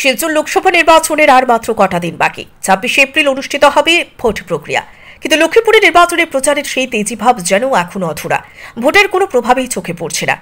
শিলচর লোকসভা নির্বাচনের আর মাত্র কটা দিন বাকি। ২৬ এপ্রিল অনুষ্ঠিত হবে ভোট প্রক্রিয়া, কিন্তু লক্ষ্মীপুরে নির্বাচনের প্রচারের সেই তেজিভাব যেন এখনো অধুরা। ভোটের কোনো প্রভাবই চোখে পড়ছে না।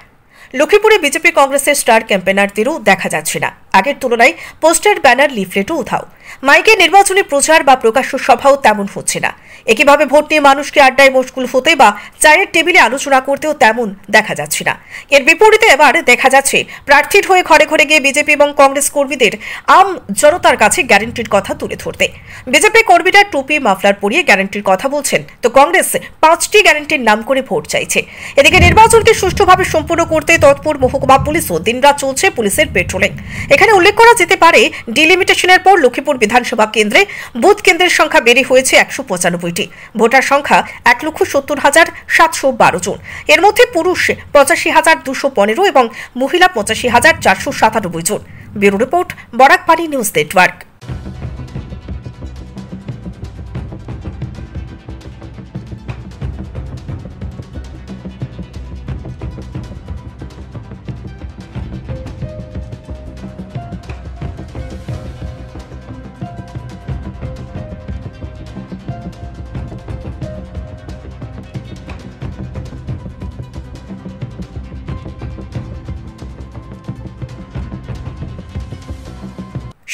লক্ষ্মীপুরে বিজেপি কংগ্রেসের স্টার ক্যাম্পেনারদেরও দেখা যাচ্ছে না। আগের তুলনায় পোস্টার, ব্যানার, লিফলেটও উধাও। মাইকে নির্বাচনী প্রচার বা প্রকাশ্য সভাও তেমন হচ্ছে না। একইভাবে ভোট নিয়ে মানুষকে আড্ডায় মশগুল হতে বা চায়ের টেবিলে আলোচনা করতেও তেমন দেখা যাচ্ছে না। এর বিপরীতে এবার দেখা যাচ্ছে প্রার্থীর হয়ে ঘরে ঘরে গিয়ে বিজেপি এবং কংগ্রেস কর্মীদের আম জনতার কাছে গ্যারান্টির কথা তুলে ধরতে। বিজেপি কর্মীরা টুপি, মাফলার পরিয়ে গ্যারান্টির কথা বলছেন, তো কংগ্রেস ৫টি গ্যারান্টির নাম করে ভোট চাইছে। এদিকে নির্বাচনকে সুষ্ঠুভাবে সম্পন্ন করতে তৎপর মহকুমা পুলিশও দিনরাত চলছে পুলিশের পেট্রোলিং। এখানে উল্লেখ করা যেতে পারে, ডিলিমিটেশনের পর লক্ষ্মীপুর বিধানসভা কেন্দ্রে বুথ কেন্দ্রের সংখ্যা বেড়ে হয়েছে ১৯৫টি। ভোটার সংখ্যা ১,৭০,৭১২ জন। এর মধ্যে পুরুষ ৮৫,২১৫ এবং মহিলা ৮৫,৪৯৭ জন। Bureau report, Barakpari news network.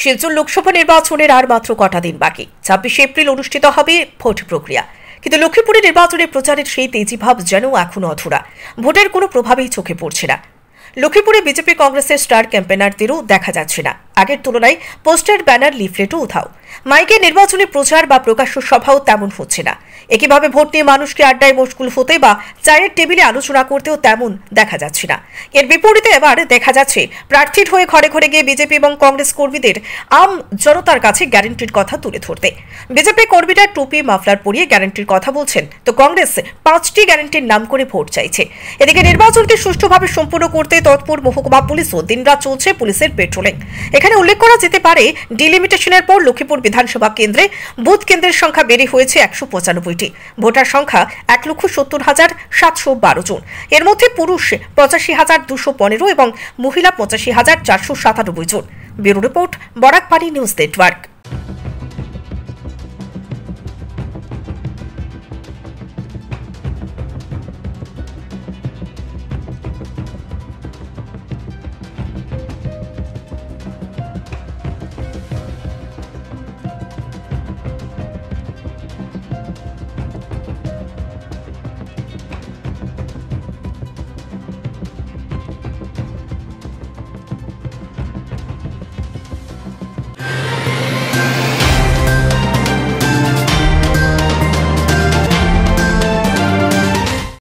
Silchar Lok Sabha নির্বাচনের আর মাত্র কটা দিন বাকি। ২৬ এপ্রিল অনুষ্ঠিত হবে ভোট প্রক্রিয়া, কিন্তু লক্ষ্মীপুরে নির্বাচনের প্রচারের সেই তেজিভাব যেন এখনো অধুরা। ভোটের কোনো প্রভাবই চোখে পড়ছে না। লক্ষ্মীপুরে বিজেপি কংগ্রেসের স্টার ক্যাম্পেনারদেরও দেখা যাচ্ছে না। আগের তুলনায় পোস্টার, ব্যানার, লিফলেটও উধাও। মাইকে নির্বাচনী প্রচার বা প্রকাশ্য সভাও তেমন হচ্ছে না। একইভাবে ভোট নিয়ে মানুষকে আড্ডায় মশগুল হতে বা চায়ের টেবিলে আলোচনা করতেও তেমন দেখা যাচ্ছে না। এর বিপরীতে এবার দেখা যাচ্ছে প্রার্থীর হয়ে ঘরে ঘরে গিয়ে বিজেপি এবং কংগ্রেস কর্মীদের আম জনতার কাছে গ্যারান্টির কথা তুলে ধরতে। বিজেপি কর্মীরা টুপি, মাফলার পরিয়ে গ্যারান্টির কথা বলছেন, তো কংগ্রেস ৫টি গ্যারান্টির নাম করে ভোট চাইছে। এদিকে নির্বাচনকে সুষ্ঠুভাবে সম্পন্ন করতে তৎপর মহকুমা পুলিশও দিনরাত চলছে পুলিশের পেট্রোলিং। এখানে উল্লেখ করা যেতে পারে, ডিলিমিটেশনের পর লক্ষ্মীপুর বিধানসভা কেন্দ্রে বুথ কেন্দ্রের সংখ্যা বেড়ে হয়েছে ১৯৫টি। ভোটার সংখ্যা ১,৭০,৭১২ জন। এর মধ্যে পুরুষ ৮৫,২১৫ এবং মহিলা ৮৫,৪৯৭ জন। Bureau report, Barakpari news network.